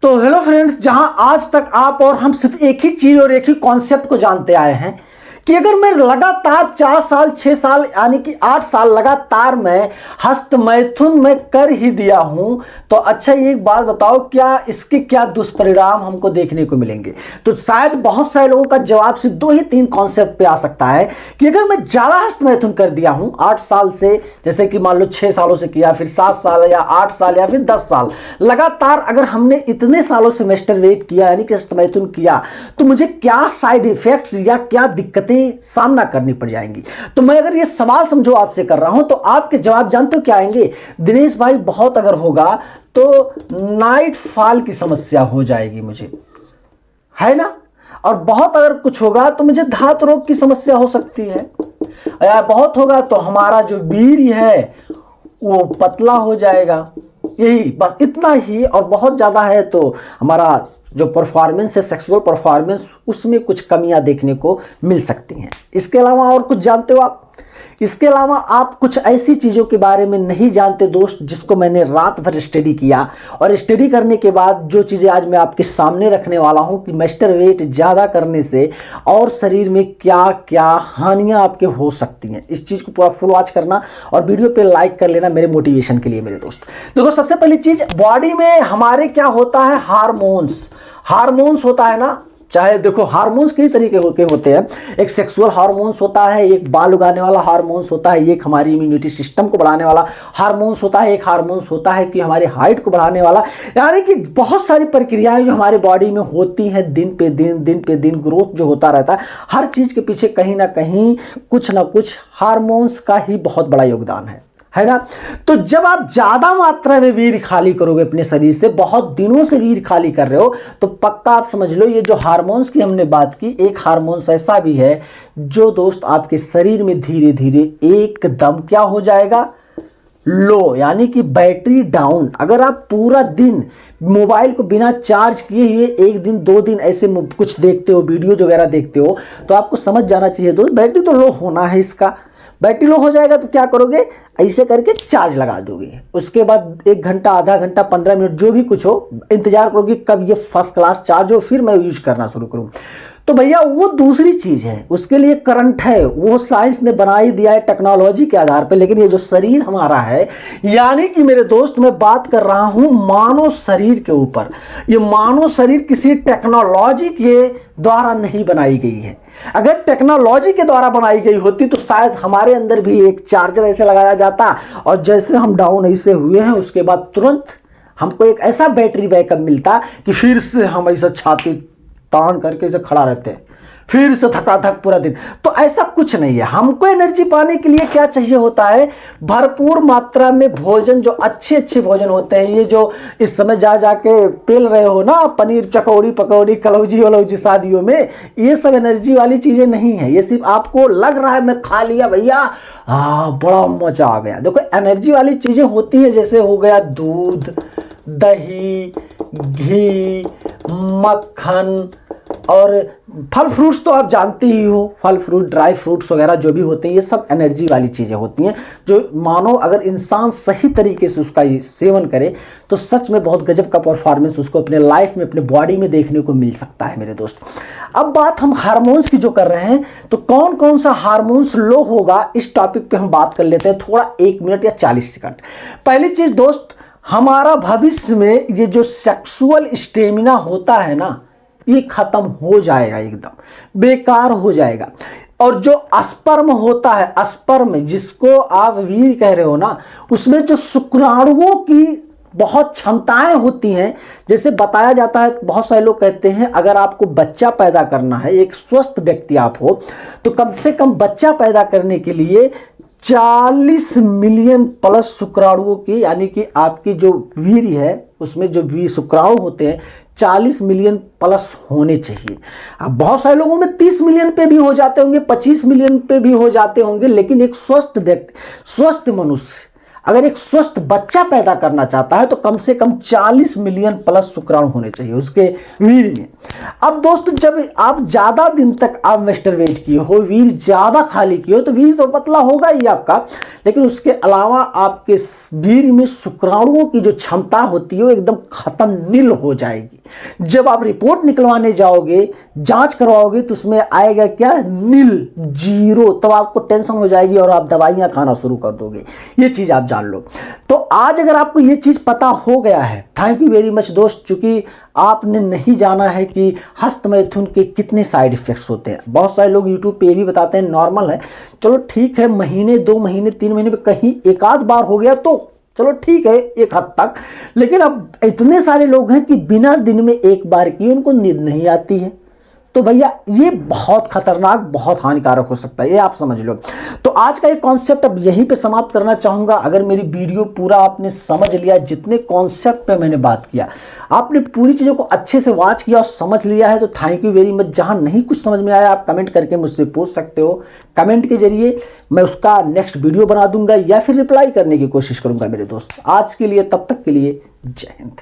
तो hello friends, जहां आज तक आप और हम सिर्फ एक ही चीज और एक ही कॉन्सेप्ट को जानते आए हैं कि अगर मैं लगातार 4 साल 6 साल यानी कि 8 साल लगातार मैं हस्त मैथुन में कर ही दिया हूं, तो अच्छा ये एक बात बताओ, क्या इसके क्या दुष्परिणाम हमको देखने को मिलेंगे। तो शायद बहुत सारे लोगों का जवाब सिर्फ 2 ही 3 कॉन्सेप्ट पे आ सकता है कि अगर मैं ज़्यादा हस्त मैथुन कर दिया हूं 8 साल से, जैसे कि मान लो 6 सालों से किया, फिर 7 साल या 8 साल या फिर 10 साल लगातार अगर हमने इतने सालों से मैस्टरबेट किया यानी कि हस्त मैथुन किया, तो मुझे क्या साइड इफेक्ट्स या क्या दिक्कतें सामना करनी पड़ जाएंगी। तो मैं अगर ये सवाल समझो आपसे कर रहा हूं, तो आपके जवाब जानते हो क्या आएंगे? दिनेश भाई, बहुत अगर होगा तो नाइट फॉल की समस्या हो जाएगी मुझे, है ना। और बहुत अगर कुछ होगा तो मुझे धात रोग की समस्या हो सकती है, या बहुत होगा तो हमारा जो वीर्य है वो पतला हो जाएगा। यही बस इतना ही, और बहुत ज़्यादा है तो हमारा जो परफॉर्मेंस है, सेक्सुअल परफॉर्मेंस, उसमें कुछ कमियां देखने को मिल सकती हैं। इसके अलावा और कुछ जानते हो आप? इसके अलावा आप कुछ ऐसी चीज़ों के बारे में नहीं जानते दोस्त, जिसको मैंने रात भर स्टडी किया, और स्टडी करने के बाद जो चीज़ें आज मैं आपके सामने रखने वाला हूं कि मैस्टरबेट ज़्यादा करने से और शरीर में क्या क्या हानियां आपके हो सकती हैं। इस चीज़ को पूरा फुल वॉच करना और वीडियो पे लाइक कर लेना मेरे मोटिवेशन के लिए मेरे दोस्त। देखो, सबसे पहली चीज़, बॉडी में हमारे क्या होता है? हार्मोन्स होता है ना। चाहे देखो, हार्मोन्स कई तरीके के होते हैं। एक सेक्सुअल हार्मोन्स होता है, एक बाल उगाने वाला हार्मोन्स होता है, एक हमारी इम्यूनिटी सिस्टम को बढ़ाने वाला हार्मोन्स होता है, एक हार्मोन्स होता है कि हमारी हाइट को बढ़ाने वाला। यानी कि बहुत सारी प्रक्रियाएं जो हमारे बॉडी में होती हैं, दिन पे दिन ग्रोथ जो होता रहता है। हर चीज़ के पीछे कहीं ना कहीं कुछ ना कुछ हार्मोन्स का ही बहुत बड़ा योगदान है ना। तो जब आप ज्यादा मात्रा में वीर्य खाली करोगे अपने शरीर से, बहुत दिनों से वीर्य खाली कर रहे हो, तो पक्का आप समझ लो, ये जो हार्मोन्स की हमने बात की, एक हार्मोन्स ऐसा भी है जो दोस्त आपके शरीर में धीरे धीरे एकदम क्या हो जाएगा? लो, यानी कि बैटरी डाउन। अगर आप पूरा दिन मोबाइल को बिना चार्ज किए हुए 1 दिन 2 दिन ऐसे कुछ देखते हो, वीडियो वगैरह देखते हो, तो आपको समझ जाना चाहिए दोस्त, बैटरी तो लो होना है इसका। बैटरी लो हो जाएगा तो क्या करोगे? ऐसे करके चार्ज लगा दोगे। उसके बाद 1 घंटा, आधा घंटा, 15 मिनट, जो भी कुछ हो, इंतजार करोगे कब ये फर्स्ट क्लास चार्ज हो, फिर मैं यूज करना शुरू करूँ। तो भैया वो दूसरी चीज है, उसके लिए करंट है, वो साइंस ने बना ही दिया है टेक्नोलॉजी के आधार पे। लेकिन ये जो शरीर हमारा है, यानी कि मेरे दोस्त मैं बात कर रहा हूं मानव शरीर के ऊपर। ये मानव शरीर किसी टेक्नोलॉजी के द्वारा नहीं बनाई गई है। अगर टेक्नोलॉजी के द्वारा बनाई गई होती तो शायद हमारे अंदर भी एक चार्जर ऐसे लगाया जाता, और जैसे हम डाउन ऐसे हुए हैं उसके बाद तुरंत हमको एक ऐसा बैटरी बैकअप मिलता कि फिर से हम ऐसा छाती तान करके ऐसे खड़ा रहते हैं, फिर से थकाथक पूरा दिन। तो ऐसा कुछ नहीं है। हमको एनर्जी पाने के लिए क्या चाहिए होता है? भरपूर मात्रा में भोजन, जो अच्छे अच्छे भोजन होते हैं। ये जो इस समय जा जाके पेल रहे हो ना, पनीर चकौड़ी पकौड़ी कलौजी वलौजी शादियों में, ये सब एनर्जी वाली चीजें नहीं है। ये सिर्फ आपको लग रहा है मैं खा लिया भैया, बड़ा मजा आ गया। देखो, एनर्जी वाली चीजें होती है, जैसे हो गया दूध, दही, घी, मक्खन और फल फ्रूट्स। तो आप जानते ही हो, फल फ्रूट, ड्राई फ्रूट्स वगैरह जो भी होते हैं, ये सब एनर्जी वाली चीज़ें होती हैं, जो मानो अगर इंसान सही तरीके से उसका सेवन करे तो सच में बहुत गजब का परफॉर्मेंस उसको अपने लाइफ में, अपने बॉडी में देखने को मिल सकता है मेरे दोस्त। अब बात हम हार्मोन्स की जो कर रहे हैं, तो कौन कौन सा हार्मोन्स लो होगा, इस टॉपिक पे हम बात कर लेते हैं थोड़ा 1 मिनट या 40 सेकंड। पहली चीज़ दोस्त, हमारा भविष्य में ये जो सेक्सुअल स्टेमिना होता है ना, ये खत्म हो जाएगा, एकदम बेकार हो जाएगा। और जो अस्पर्म होता है, अस्पर्म जिसको आप वीर्य कह रहे हो ना, उसमें जो शुक्राणुओं की बहुत क्षमताएं होती हैं। जैसे बताया जाता है, बहुत सारे लोग कहते हैं अगर आपको बच्चा पैदा करना है, एक स्वस्थ व्यक्ति आप हो, तो कम से कम बच्चा पैदा करने के लिए 40 मिलियन प्लस शुक्राणुओं की, यानी कि आपकी जो वीर्य है उसमें जो भी शुक्राणु होते हैं 40 मिलियन प्लस होने चाहिए। अब बहुत सारे लोगों में 30 मिलियन पे भी हो जाते होंगे, 25 मिलियन पे भी हो जाते होंगे, लेकिन एक स्वस्थ व्यक्ति, स्वस्थ मनुष्य अगर एक स्वस्थ बच्चा पैदा करना चाहता है तो कम से कम 40 मिलियन प्लस शुक्राणु होने चाहिए उसके वीर्य में। अब दोस्तों जब आप ज़्यादा दिन तक आप मैस्टरबेट किए हो, वीर्य ज़्यादा खाली किए हो, तो वीर्य तो पतला होगा ही आपका, लेकिन उसके अलावा आपके वीर्य में शुक्राणुओं की जो क्षमता होती है वो एकदम खत्म, नील हो जाएगी। जब आप रिपोर्ट निकलवाने जाओगे, जांच करवाओगे, तो उसमें आएगा क्या, नील, जीरो। तब आपको टेंशन हो जाएगी और आप दवाइयां खाना शुरू कर दोगे। ये चीज आप जान लो। तो आज अगर आपको ये चीज पता हो गया है, थैंक यू वेरी मच दोस्त, चूंकि आपने नहीं जाना है कि हस्त मैथुन के कितने साइड इफेक्ट्स होते हैं। बहुत सारे लोग यूट्यूब पे भी बताते हैं नॉर्मल है, चलो ठीक है, महीने 2 महीने 3 महीने में कहीं एक आध बार हो गया तो चलो ठीक है एक हद तक, लेकिन अब इतने सारे लोग हैं कि बिना दिन में एक बार किए उनको नींद नहीं आती है, तो भैया ये बहुत खतरनाक, बहुत हानिकारक हो सकता है, ये आप समझ लो। तो आज का ये कॉन्सेप्ट अब यहीं पे समाप्त करना चाहूंगा। अगर मेरी वीडियो पूरा आपने समझ लिया, जितने कॉन्सेप्ट पे मैंने बात किया, आपने पूरी चीज़ों को अच्छे से वॉच किया और समझ लिया है, तो थैंक यू वेरी मच। जहां नहीं कुछ समझ में आया आप कमेंट करके मुझसे पूछ सकते हो, कमेंट के जरिए मैं उसका नेक्स्ट वीडियो बना दूंगा या फिर रिप्लाई करने की कोशिश करूंगा मेरे दोस्त। आज के लिए, तब तक के लिए, जय हिंद।